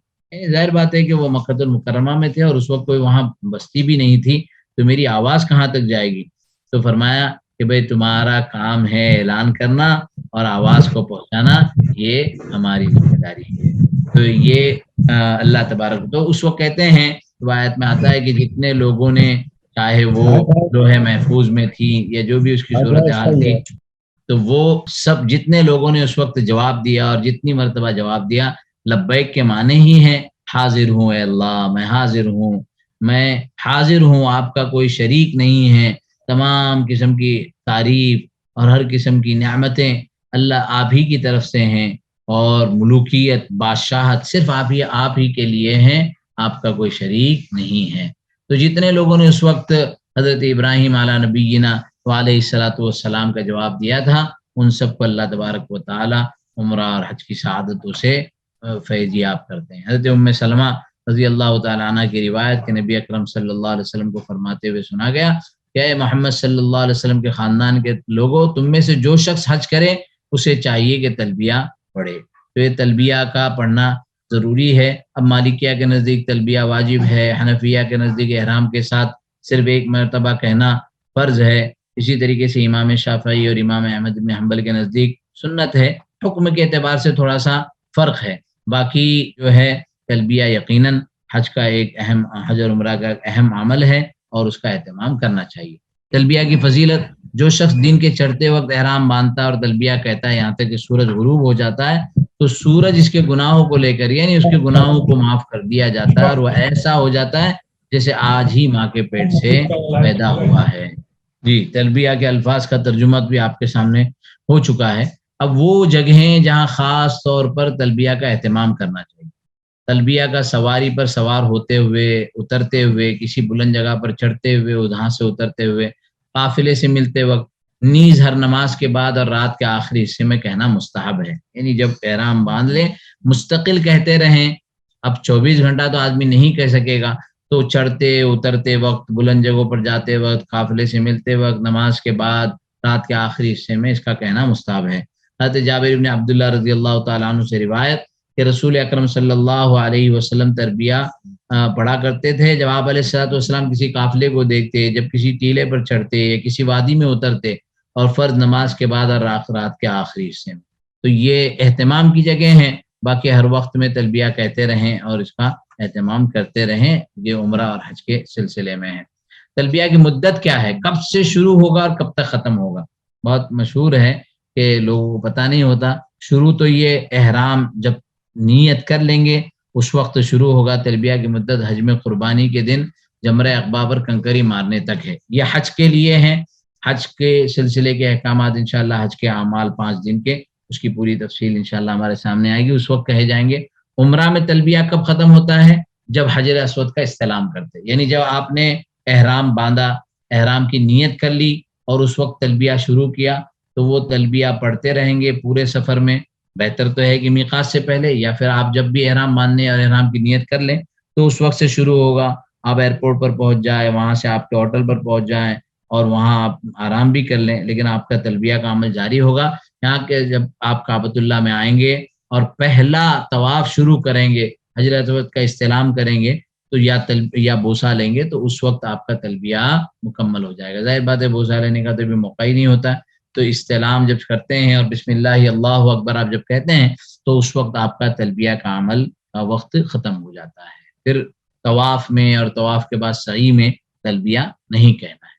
ظاہر بات ہے کہ وہ مکہ المکرمہ میں تھے اور اس وقت کوئی وہاں بستی بھی نہیں تھی، تو میری آواز کہاں تک جائے گی؟ تو فرمایا کہ بھئی تمہارا کام ہے اعلان کرنا اور آواز کو پہنچانا، یہ ہماری ذمہ داری ہے۔ تو یہ اللہ تبارک، تو اس وقت کہتے ہیں، روایت میں آتا ہے کہ جتنے لوگوں نے، چاہے وہ لوح محفوظ میں تھی یا جو بھی اس کی صورتحال تھی، تو وہ سب جتنے لوگوں نے اس وقت جواب دیا اور جتنی مرتبہ جواب دیا، لبیک کے معنی ہی ہے حاضر ہوں اے اللہ، میں حاضر ہوں، میں حاضر ہوں، آپ کا کوئی شریک نہیں ہے، تمام قسم کی تعریف اور ہر قسم کی نعمتیں اللہ آپ ہی کی طرف سے ہیں، اور ملوکیت بادشاہت صرف آپ ہی کے لیے ہیں، آپ کا کوئی شریک نہیں ہے۔ تو جتنے لوگوں نے اس وقت حضرت ابراہیم علی نبینا علیہ الصلاۃ والسلام کا جواب دیا تھا، ان سب کو اللہ تبارک و تعالی عمرہ اور حج کی سعادتوں سے فیض یاب کرتے ہیں۔ حضرت ام سلمہ رضی اللہ تعالیٰ عنہ کی روایت کہ نبی اکرم صلی اللہ علیہ وسلم کو فرماتے ہوئے سنا گیا کہ اے محمد صلی اللہ علیہ وسلم کے خاندان کے لوگوں، تم میں سے جو شخص حج کرے اسے چاہیے کہ تلبیہ پڑھے۔ تو یہ تلبیہ کا پڑھنا ضروری ہے۔ اب مالکیہ کے نزدیک تلبیہ واجب ہے، حنفیہ کے نزدیک احرام کے ساتھ صرف ایک مرتبہ کہنا فرض ہے، اسی طریقے سے امام شافعی اور امام احمد بن حنبل کے نزدیک سنت ہے۔ حکم کے اعتبار سے تھوڑا سا فرق ہے، باقی جو ہے تلبیہ یقیناً حج کا ایک اہم، حج اور عمرہ کا اہم عمل ہے اور اس کا اہتمام کرنا چاہیے۔ تلبیہ کی فضیلت، جو شخص دن کے چڑھتے وقت احرام باندھتا ہے اور تلبیہ کہتا ہے یہاں تک کہ سورج غروب ہو جاتا ہے، تو سورج اس کے گناہوں کو لے کر یعنی اس کے گناہوں کو معاف کر دیا جاتا ہے، اور وہ ایسا ہو جاتا ہے جیسے آج ہی ماں کے پیٹ سے پیدا ہوا ہے۔ جی، تلبیہ کے الفاظ کا ترجمہ بھی آپ کے سامنے ہو چکا ہے۔ اب وہ جگہیں جہاں خاص طور پر تلبیہ کا اہتمام کرنا چاہیے، تلبیہ کا سواری پر سوار ہوتے ہوئے، اترتے ہوئے، کسی بلند جگہ پر چڑھتے ہوئے، وہاں سے اترتے ہوئے، قافلے سے ملتے وقت، نیز ہر نماز کے بعد اور رات کے آخری حصے میں کہنا مستحب ہے۔ یعنی جب احرام باندھ لیں مستقل کہتے رہیں۔ اب 24 گھنٹہ تو آدمی نہیں کہہ سکے گا، تو چڑھتے اترتے وقت، بلند جگہوں پر جاتے وقت، قافلے سے ملتے وقت، نماز کے بعد، رات کے آخری حصے میں اس کا کہنا مستحب ہے۔ حضرت جابر بن عبداللہ رضی اللہ تعالیٰ عنہ سے روایت کہ رسول اکرم صلی اللہ علیہ وسلم تلبیہ پڑھا کرتے تھے جب آپ علیہ الصلوۃ والسلام کسی قافلے کو دیکھتے، جب کسی ٹیلے پر چڑھتے یا کسی وادی میں اترتے، اور فرض نماز کے بعد اور رات کے آخری حصے میں۔ تو یہ اہتمام کی جگہ ہیں، باقی ہر وقت میں تلبیہ کہتے رہیں اور اس کا اہتمام کرتے رہیں، یہ عمرہ اور حج کے سلسلے میں ہے۔ تلبیہ کی مدت کیا ہے، کب سے شروع ہوگا اور کب تک ختم ہوگا؟ بہت مشہور ہے کہ لوگوں کو پتہ نہیں ہوتا۔ شروع تو یہ احرام جب نیت کر لیں گے اس وقت شروع ہوگا۔ تلبیہ کی مدت حج میں قربانی کے دن جمرہ عقبہ پر کنکری مارنے تک ہے۔ یہ حج کے لیے ہیں، حج کے سلسلے کے احکامات انشاءاللہ، حج کے اعمال 5 دن کے، اس کی پوری تفصیل انشاءاللہ ہمارے سامنے آئے گی، اس وقت کہے جائیں گے۔ عمرہ میں تلبیہ کب ختم ہوتا ہے؟ جب حجر اسود کا استلام کرتے، یعنی جب آپ نے احرام باندھا، احرام کی نیت کر لی اور اس وقت تلبیہ شروع کیا، تو وہ تلبیہ پڑھتے رہیں گے پورے سفر میں۔ بہتر تو ہے کہ میقات سے پہلے، یا پھر آپ جب بھی احرام باندھنے اور احرام کی نیت کر لیں تو اس وقت سے شروع ہوگا۔ آپ ایئرپورٹ پر پہنچ جائیں، وہاں سے آپ کے ہوٹل پر پہنچ جائیں اور وہاں آپ آرام بھی کر لیں، لیکن آپ کا تلبیہ کا عمل جاری ہوگا۔ یہاں کے جب آپ کعبۃ اللہ میں آئیں گے اور پہلا طواف شروع کریں گے، حجر اسود کا استلام کریں گے، تو یا بوسہ لیں گے، تو اس وقت آپ کا تلبیہ مکمل ہو جائے گا۔ ظاہر بات ہے بوسہ لینے کا تو بھی موقع ہی نہیں ہوتا، تو استلام جب کرتے ہیں اور بسم اللہ اللہ اکبر آپ جب کہتے ہیں تو اس وقت آپ کا تلبیہ کا عمل کا وقت ختم ہو جاتا ہے۔ پھر طواف میں اور طواف کے بعد سعی میں تلبیہ نہیں کہنا ہے۔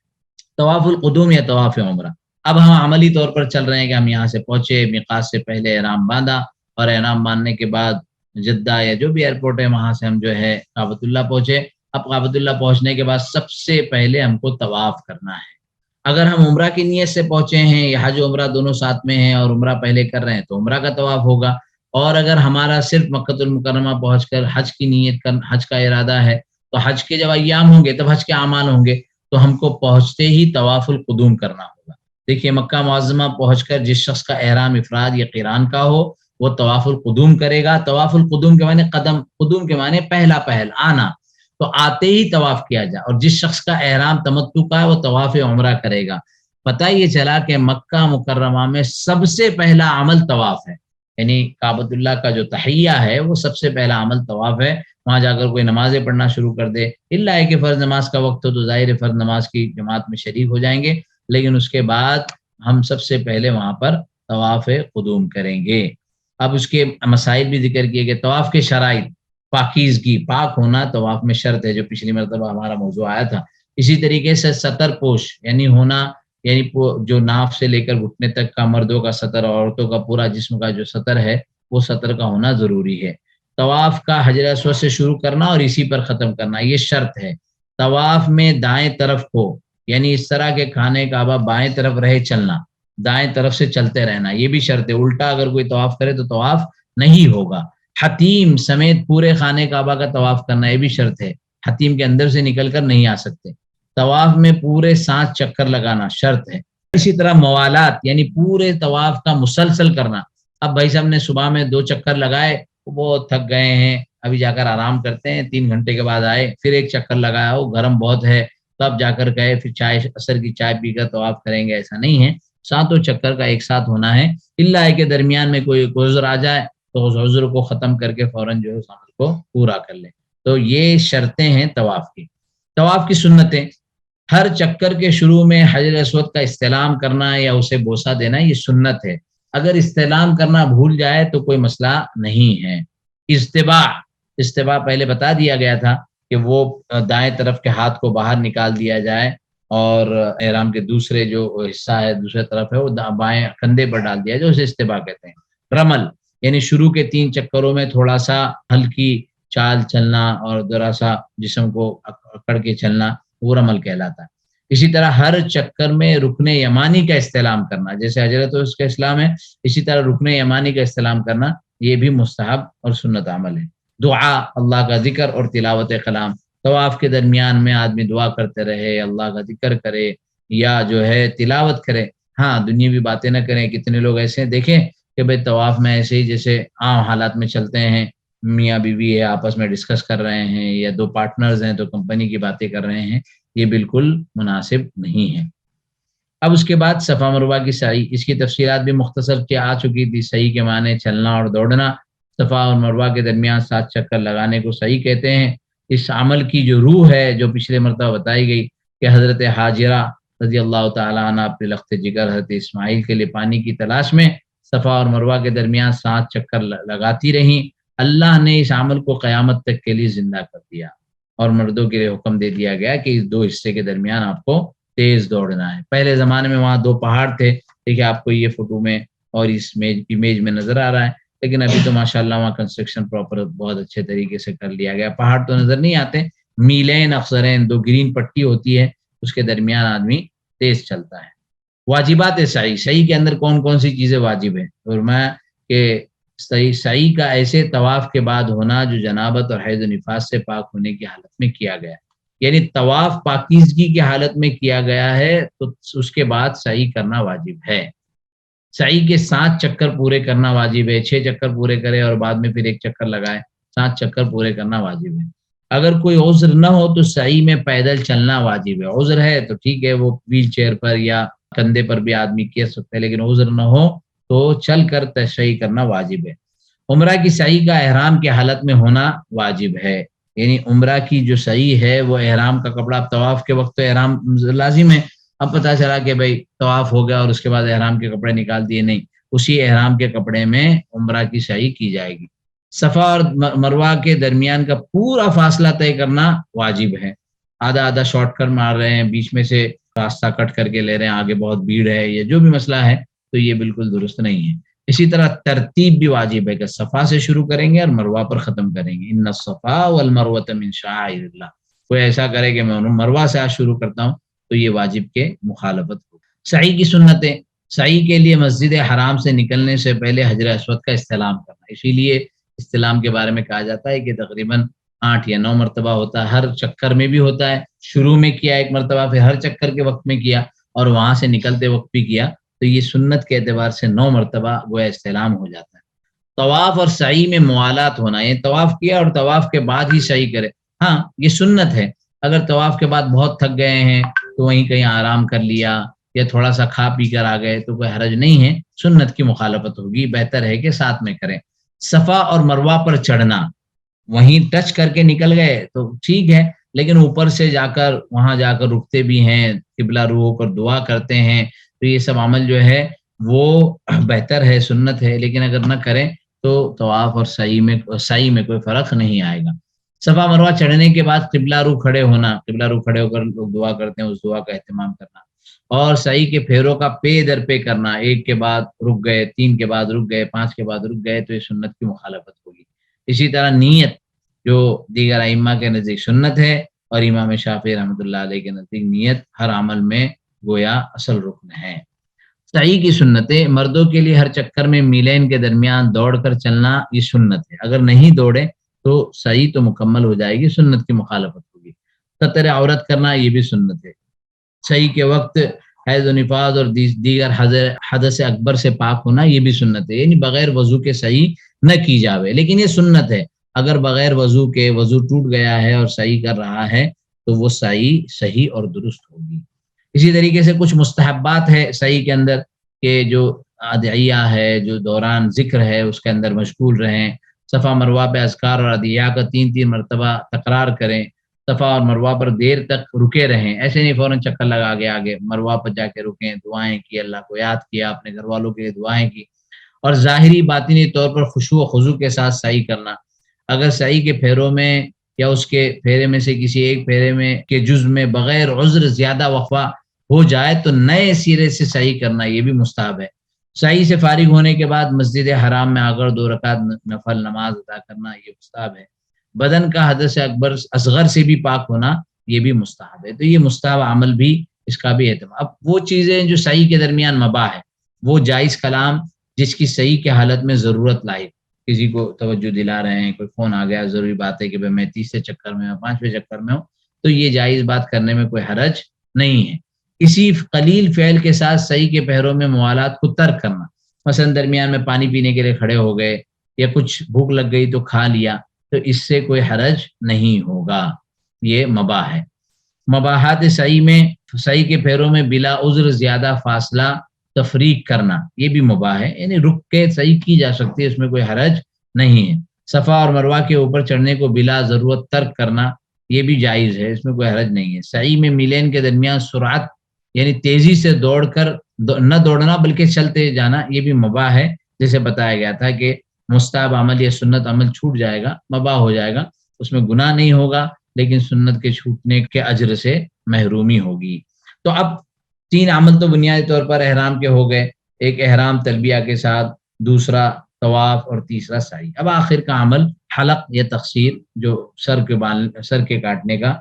طواف القدوم یا طواف عمرہ، اب ہم عملی طور پر چل رہے ہیں کہ ہم یہاں سے پہنچے، میقات سے پہلے احرام باندھا، اور احرام باندھنے کے بعد جدہ یا جو بھی ایئرپورٹ ہے وہاں سے ہم جو ہے کعبۃ اللہ پہنچے۔ اب کعبۃ اللہ پہنچنے کے بعد سب سے پہلے ہم کو طواف کرنا ہے۔ اگر ہم عمرہ کی نیت سے پہنچے ہیں یا حج عمرہ دونوں ساتھ میں ہیں اور عمرہ پہلے کر رہے ہیں تو عمرہ کا طواف ہوگا، اور اگر ہمارا صرف مکۃ المکرمہ پہنچ کر حج کی نیت کر حج کا ارادہ ہے تو حج کے جب ایام ہوں گے تب حج کے اعمال ہوں گے، تو ہم کو پہنچتے ہی طواف القدوم کرنا ہوگا۔ دیکھیے مکہ معظمہ پہنچ کر جس شخص کا احرام افراد یا قران کا ہو وہ طواف القدوم کرے گا۔ طواف القدوم کے معنی قدم، قدوم کے معنی پہلا پہل آنا، تو آتے ہی طواف کیا جائے۔ اور جس شخص کا احرام تمتع کا ہے وہ طواف عمرہ کرے گا۔ پتہ یہ چلا کہ مکہ مکرمہ میں سب سے پہلا عمل طواف ہے، یعنی کعبۃ اللہ کا جو تحیہ ہے وہ سب سے پہلا عمل طواف ہے۔ وہاں جا کر کوئی نمازیں پڑھنا شروع کر دے، الا ہے کہ فرض نماز کا وقت ہو تو ظاہر فرض نماز کی جماعت میں شریک ہو جائیں گے، لیکن اس کے بعد ہم سب سے پہلے وہاں پر طواف قدوم کریں گے۔ اب اس کے مسائل بھی ذکر کیے گئے۔ طواف کے شرائط، پاکیزگی، پاک ہونا طواف میں شرط ہے، جو پچھلی مرتبہ ہمارا موضوع آیا تھا۔ اسی طریقے سے سطر پوش یعنی ہونا، یعنی جو ناف سے لے کر گھٹنے تک کا مردوں کا سطر اور عورتوں کا پورا جسم کا جو سطر ہے وہ سطر کا ہونا ضروری ہے۔ طواف کا حجر اسود سے شروع کرنا اور اسی پر ختم کرنا یہ شرط ہے۔ طواف میں دائیں طرف کو یعنی اس طرح کے خانے کعبہ بائیں طرف رہے چلنا، دائیں طرف سے چلتے رہنا، یہ بھی شرط ہے، الٹا اگر کوئی طواف کرے تو طواف نہیں ہوگا۔ حتیم سمیت پورے خانے کعبہ کا طواف کرنا، یہ بھی شرط ہے، حتیم کے اندر سے نکل کر نہیں آ سکتے۔ طواف میں پورے 7 چکر لگانا شرط ہے۔ اسی طرح موالات یعنی پورے طواف کا مسلسل کرنا۔ اب بھائی صاحب نے صبح میں 2 چکر لگائے، وہ بہت تھک گئے ہیں، ابھی جا کر آرام کرتے ہیں، 3 گھنٹے کے بعد آئے، پھر 1 چکر لگایا، وہ گرم بہت ہے، تب جا کر گئے، پھر چائے عصر کی چائے پی کر طواف کریں گے، ایسا نہیں ہے۔ 7 چکر کا ایک ساتھ ہونا ہے، الا ہے کہ درمیان میں کوئی عذر آ جائے تو اس عذر کو ختم کر کے فوراً جو ہے اس عمل کو پورا کر لیں۔ تو یہ شرطیں ہیں طواف کی۔ طواف کی سنتیں، ہر چکر کے شروع میں حجر اسود کا استعلام کرنا یا اسے بوسہ دینا، یہ سنت ہے۔ اگر استعلام کرنا بھول جائے تو کوئی مسئلہ نہیں ہے۔ استباع پہلے بتا دیا گیا تھا کہ وہ دائیں طرف کے ہاتھ کو باہر نکال دیا جائے اور احرام کے دوسرے جو حصہ ہے دوسرے طرف ہے وہ بائیں کندھے پر ڈال دیا جائے، اسے استباع کہتے ہیں۔ رمل یعنی شروع کے 3 چکروں میں تھوڑا سا ہلکی چال چلنا اور ذرا سا جسم کو اکڑ کے چلنا، وہ رمل کہلاتا ہے۔ اسی طرح ہر چکر میں رکن یمانی کا استعلام کرنا، جیسے حجرۃ اس کا اسلام ہے، اسی طرح رکن یمانی کا استعلام کرنا یہ بھی مستحب اور سنت عمل ہے۔ دعا، اللہ کا ذکر اور تلاوت کلام، طواف کے درمیان میں آدمی دعا کرتے رہے، اللہ کا ذکر کرے یا جو ہے تلاوت کرے، ہاں دنیاوی باتیں نہ کریں۔ کتنے لوگ ایسے ہیں دیکھیں کہ بھائی طواف میں ایسے ہی جیسے عام حالات میں چلتے ہیں، میاں بیوی ہے آپس میں ڈسکس کر رہے ہیں، یا 2 پارٹنرز ہیں تو کمپنی کی باتیں کر رہے ہیں، یہ بالکل مناسب نہیں ہے۔ اب اس کے بعد صفا مروہ کی سعی، اس کی تفصیلات بھی مختصر کیا آ چکی تھی۔ سعی کے معنی چلنا اور دوڑنا، صفا اور مروہ کے درمیان 7 چکر لگانے کو سعی کہتے ہیں۔ اس عمل کی جو روح ہے جو پچھلے مرتبہ بتائی گئی کہ حضرت حاجرہ رضی اللہ تعالیٰ عنہ اپنے لخت جگر حضرت اسماعیل کے لیے پانی کی تلاش میں صفا اور مروہ کے درمیان 7 چکر لگاتی رہیں، اللہ نے اس عمل کو قیامت تک کے لیے زندہ کر دیا اور مردوں کے لیے حکم دے دیا گیا کہ اس 2 حصے کے درمیان آپ کو تیز دوڑنا ہے۔ پہلے زمانے میں وہاں 2 پہاڑ تھے، دیکھیے آپ کو یہ فوٹو میں اور اس امیج میں نظر آ رہا ہے، لیکن ابھی تو ماشاءاللہ وہاں کنسٹرکشن پراپر بہت اچھے طریقے سے کر لیا گیا۔ پہاڑ تو نظر نہیں آتے، میلین اخسرین 2 گرین پٹی ہوتی ہے، اس کے درمیان آدمی تیز چلتا ہے۔ واجبات سعی، سعی کے اندر کون کون سی چیزیں واجب ہیں؟ فرمایا کہ سعی کا ایسے طواف کے بعد ہونا جو جنابت اور حیض و نفاس سے پاک ہونے کی حالت میں کیا گیا، یعنی طواف پاکیزگی کی حالت میں کیا گیا ہے تو اس کے بعد سعی کرنا واجب ہے۔ سعی کے 7 چکر پورے کرنا واجب ہے، 6 چکر پورے کرے اور بعد میں پھر 1 چکر لگائے، 7 چکر پورے کرنا واجب ہے۔ اگر کوئی عذر نہ ہو تو سعی میں پیدل چلنا واجب ہے۔ عذر ہے تو ٹھیک ہے، وہ ویل چیئر پر یا کندھے پر بھی آدمی کر سکتا ہے، لیکن عذر نہ ہو تو چل کر تشریح کرنا واجب ہے۔ عمرہ کی سعی کا احرام کی حالت میں ہونا واجب ہے، یعنی عمرہ کی جو سعی ہے وہ احرام کا کپڑا، اب طواف کے وقت تو احرام لازم ہے، اب پتہ چلا کہ بھائی طواف ہو گیا اور اس کے بعد احرام کے کپڑے نکال دیے، نہیں، اسی احرام کے کپڑے میں عمرہ کی سعی کی جائے گی۔ صفا اور مروہ کے درمیان کا پورا فاصلہ طے کرنا واجب ہے۔ آدھا آدھا شارٹ کٹ مار رہے ہیں، بیچ میں سے راستہ کٹ کر کے لے رہے ہیں، آگے بہت بھیڑ ہے، یہ جو بھی مسئلہ ہے تو یہ بالکل درست نہیں ہے۔ اسی طرح ترتیب بھی واجب ہے کہ صفا سے شروع کریں گے اور مروہ پر ختم کریں گے۔ ان الصفا والمروۃ من شعائر اللہ، کوئی ایسا کرے کہ میں مروہ سے آج شروع کرتا ہوں تو یہ واجب کے مخالفت ہو۔ سعی کی سنتیں، سعی کے لیے مسجد حرام سے نکلنے سے پہلے حجر اسود کا استلام کرنا، اسی لیے استلام کے بارے میں کہا جاتا ہے کہ تقریباً 8 یا 9 مرتبہ ہوتا ہے، ہر چکر میں بھی ہوتا ہے، شروع میں کیا 1 مرتبہ، پھر ہر چکر کے وقت میں کیا اور وہاں سے نکلتے وقت بھی کیا، تو یہ سنت کے اعتبار سے 9 مرتبہ گویا استلام ہو جاتا ہے۔ طواف اور سعی میں موالات ہونا، یہ طواف کیا اور طواف کے بعد ہی سعی کرے، ہاں یہ سنت ہے۔ اگر طواف کے بعد بہت تھک گئے ہیں تو وہیں کہیں آرام کر لیا یا تھوڑا سا کھا پی کر آ گئے تو کوئی حرج نہیں ہے، سنت کی مخالفت ہوگی، بہتر ہے کہ ساتھ میں کریں۔ صفا اور مروہ پر چڑھنا، وہیں ٹچ کر کے نکل گئے تو ٹھیک ہے، لیکن اوپر سے جا کر وہاں جا کر رکتے بھی ہیں، قبلہ رو ہو کر دعا کرتے ہیں، تو یہ سب عمل جو ہے وہ بہتر ہے، سنت ہے، لیکن اگر نہ کریں تو طواف اور سعی میں کوئی فرق نہیں آئے گا۔ صفا مروہ چڑھنے کے بعد قبلہ رو کھڑے ہونا، قبلہ رو کھڑے ہو کر لوگ دعا کرتے ہیں، اس دعا کا اہتمام کرنا، اور سعی کے پھیروں کا پے در پے کرنا، 1 کے بعد رک گئے، 3 کے بعد رک گئے، 5 کے بعد رک گئے تو یہ سنت کی مخالفت ہوگی۔ اسی طرح نیت جو دیگر ائمہ کے نزدیک سنت ہے، اور امام شافعی رحمۃ اللہ علیہ کے نزدیک نیت ہر عمل میں گویا اصل رکن ہے۔ سعی کی سنتیں، مردوں کے لیے ہر چکر میں میلین کے درمیان دوڑ کر چلنا یہ سنت ہے، اگر نہیں دوڑے تو سعی تو مکمل ہو جائے گی، سنت کی مخالفت ہوگی۔ ستر عورت کرنا یہ بھی سنت ہے۔ سعی کے وقت حیض و نفاس اور دیگر حدث اکبر سے پاک ہونا یہ بھی سنت ہے، یعنی بغیر وضو کے سعی نہ کی جاوے، لیکن یہ سنت ہے۔ اگر بغیر وضو کے وضو ٹوٹ گیا ہے اور سعی کر رہا ہے تو وہ سعی صحیح اور درست ہوگی۔ اسی طریقے سے کچھ مستحبات ہے سعی کے اندر کہ جو ادعیہ ہے، جو دوران ذکر ہے اس کے اندر مشغول رہیں، صفا مروہ پہ اذکار اور ادعیہ کا 3 مرتبہ تکرار کریں، صفا اور مروہ پر دیر تک رکے رہیں، ایسے نہیں فوراً چکر لگا کے آگے مروہ پر جا کے رکیں، دعائیں کی، اللہ کو یاد کیا، اپنے گھر والوں کے لیے دعائیں کی، اور ظاہری باطنی طور پر خشوع و خضوع کے ساتھ سعی کرنا۔ اگر سعی کے پھیروں میں یا اس کے پھیرے میں سے کسی ایک پھیرے میں کے جز میں بغیر عذر زیادہ وقفہ ہو جائے تو نئے سرے سے سعی کرنا یہ بھی مستحب ہے۔ سعی سے فارغ ہونے کے بعد مسجد حرام میں آ کر 2 رکعت نفل نماز ادا کرنا یہ مستحب ہے۔ بدن کا حدث اکبر اصغر سے بھی پاک ہونا یہ بھی مستحب ہے۔ تو یہ مستحب عمل بھی، اس کا بھی اہتمام۔ اب وہ چیزیں جو سعی کے درمیان مباح ہے، وہ جائز کلام جس کی سعی کی حالت میں ضرورت لاحق، کسی کو توجہ دلا رہے ہیں، کوئی فون آ گیا، ضروری بات ہے کہ میں 30 چکر میں ہوں، 5ویں چکر میں ہوں، تو یہ جائز بات کرنے میں کوئی حرج نہیں ہے۔ اسی قلیل فعل کے ساتھ سعی کے پہروں میں موالات کو ترک کرنا، مثلا درمیان میں پانی پینے کے لیے کھڑے ہو گئے یا کچھ بھوک لگ گئی تو کھا لیا، تو اس سے کوئی حرج نہیں ہوگا، یہ مباح ہے۔ مباحات سعی میں سعی کے پھیروں میں بلا عذر زیادہ فاصلہ تفریق کرنا یہ بھی مباح ہے، یعنی رک کے سعی کی جا سکتی ہے، اس میں کوئی حرج نہیں ہے۔ صفا اور مروہ کے اوپر چڑھنے کو بلا ضرورت ترک کرنا یہ بھی جائز ہے، اس میں کوئی حرج نہیں ہے۔ سعی میں میلین کے درمیان سرعت یعنی تیزی سے دوڑ کر نہ دوڑنا بلکہ چلتے جانا یہ بھی مباح ہے، جیسے بتایا گیا تھا کہ مستحب عمل یا سنت عمل چھوٹ جائے گا، مباح ہو جائے گا، اس میں گناہ نہیں ہوگا، لیکن سنت کے چھوٹنے کے اجر سے محرومی ہوگی۔ تو اب 3 عمل تو بنیادی طور پر احرام کے ہو گئے، ایک احرام تلبیہ کے ساتھ، دوسرا طواف اور تیسرا سعی۔ اب آخر کا عمل حلق یا تقصیر، جو سر کے کاٹنے کا،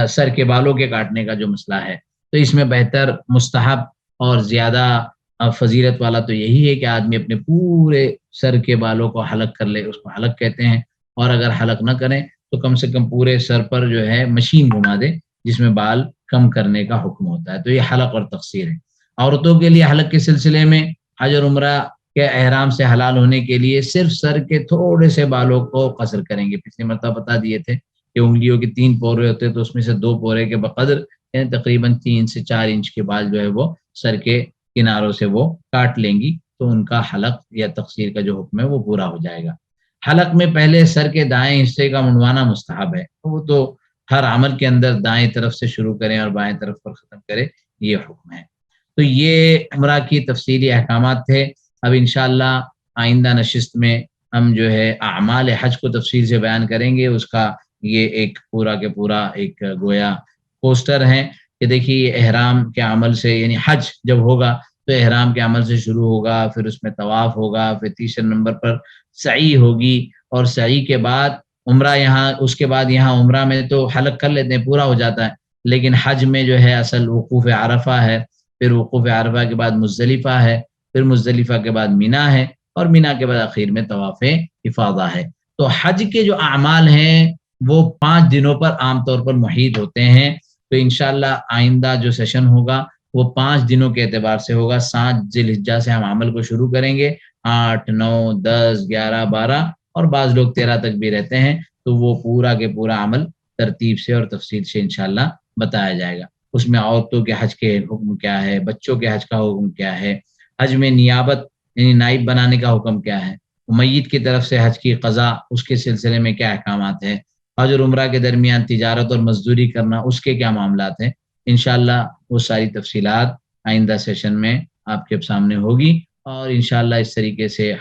سر کے بالوں کے کاٹنے کا جو مسئلہ ہے، تو اس میں بہتر، مستحب اور زیادہ فضیلت والا تو یہی ہے کہ آدمی اپنے پورے سر کے بالوں کو حلق کر لے، اس کو حلق کہتے ہیں، اور اگر حلق نہ کریں تو کم سے کم پورے سر پر جو ہے مشین گھما دے جس میں بال کم کرنے کا حکم ہوتا ہے، تو یہ حلق اور تقصیر ہے۔ عورتوں کے لیے حلق کے سلسلے میں حج اور عمرہ کے احرام سے حلال ہونے کے لیے صرف سر کے تھوڑے سے بالوں کو قصر کریں گے۔ پچھلی مرتبہ بتا دیے تھے کہ انگلیوں کے 3 پورے ہوتے تو اس میں سے 2 پورے کے بقدر یعنی تقریباً 3 سے 4 انچ کے بال جو ہے وہ سر کے کناروں سے وہ کاٹ لیں گی، تو ان کا حلق یا تقصیر کا جو حکم ہے وہ پورا ہو جائے گا۔ حلق میں پہلے سر کے دائیں حصے کا منڈوانا مستحب ہے، وہ تو ہر عمل کے اندر دائیں طرف سے شروع کریں اور بائیں طرف پر ختم کریں، یہ حکم ہے۔ تو یہ عمرہ کی تفصیلی احکامات تھے۔ اب انشاءاللہ آئندہ نشست میں ہم جو ہے اعمال حج کو تفصیل سے بیان کریں گے، اس کا یہ ایک پورا کے پورا ایک گویا پوسٹر ہیں کہ دیکھیے احرام کے عمل سے، یعنی حج جب ہوگا تو احرام کے عمل سے شروع ہوگا، پھر اس میں طواف ہوگا، پھر تیسرے نمبر پر سعی ہوگی، اور سعی کے بعد عمرہ، یہاں اس کے بعد یہاں عمرہ میں تو حلق کر لیتے ہیں، پورا ہو جاتا ہے، لیکن حج میں جو ہے اصل وقوف عرفہ ہے، پھر وقوف عرفہ کے بعد مزدلفہ ہے، پھر مزدلفہ کے بعد مینا ہے، اور مینا کے بعد آخر میں طواف افاضہ ہے۔ تو حج کے جو اعمال ہیں وہ 5 دنوں پر عام طور پر محیط ہوتے ہیں، تو انشاءاللہ آئندہ جو سیشن ہوگا وہ 5 دنوں کے اعتبار سے ہوگا۔ 7 ذی الحجہ سے ہم عمل کو شروع کریں گے، 8، 9، 10، 11، 12 اور بعض لوگ 13 تک بھی رہتے ہیں، تو وہ پورا کے پورا عمل ترتیب سے اور تفصیل سے انشاءاللہ بتایا جائے گا۔ اس میں عورتوں کے حج کے حکم کیا ہے، بچوں کے حج کا حکم کیا ہے، حج میں نیابت یعنی نائب بنانے کا حکم کیا ہے، میت کی طرف سے حج کی قضا اس کے سلسلے میں کیا احکامات ہیں، حج اور عمرہ کے درمیان تجارت اور مزدوری کرنا اس کے کیا معاملات ہیں، انشاءاللہ وہ ساری تفصیلات آئندہ سیشن میں آپ کے سامنے ہوگی، اور انشاءاللہ اس طریقے سے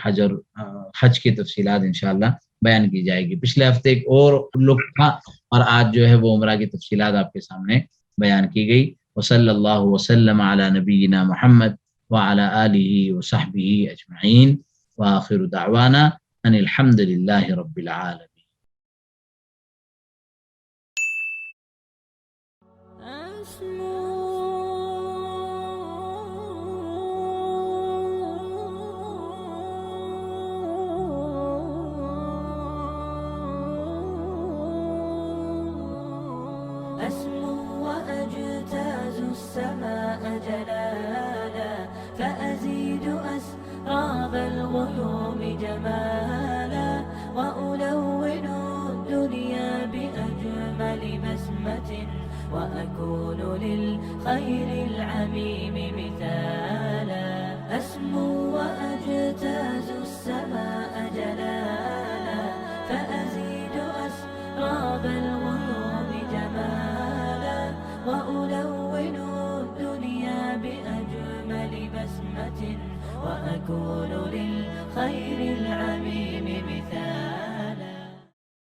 حج کی تفصیلات انشاءاللہ بیان کی جائے گی۔ پچھلے ہفتے ایک اور لک تھا، اور آج جو ہے وہ عمرہ کی تفصیلات آپ کے سامنے بیان کی گئی۔ وصلی اللہ وسلم علی نبینا محمد وعلی آلہ وصحبہ اجمعین، وآخر دعوانا ان الحمد للہ رب العالمین۔ أسمو وأجتاز السماء جلالا، فأزيد أسراب الغيوم جمالا، وألون الدنيا بأجمل بسمة، وأكون للخير العميم مثالا. أسمو وأجتاز السماء جلالا، فأزيد أسراب الغيوم جمالا، وألون الدنيا بأجمل بسمة، وأكون للخير العميم مثالا.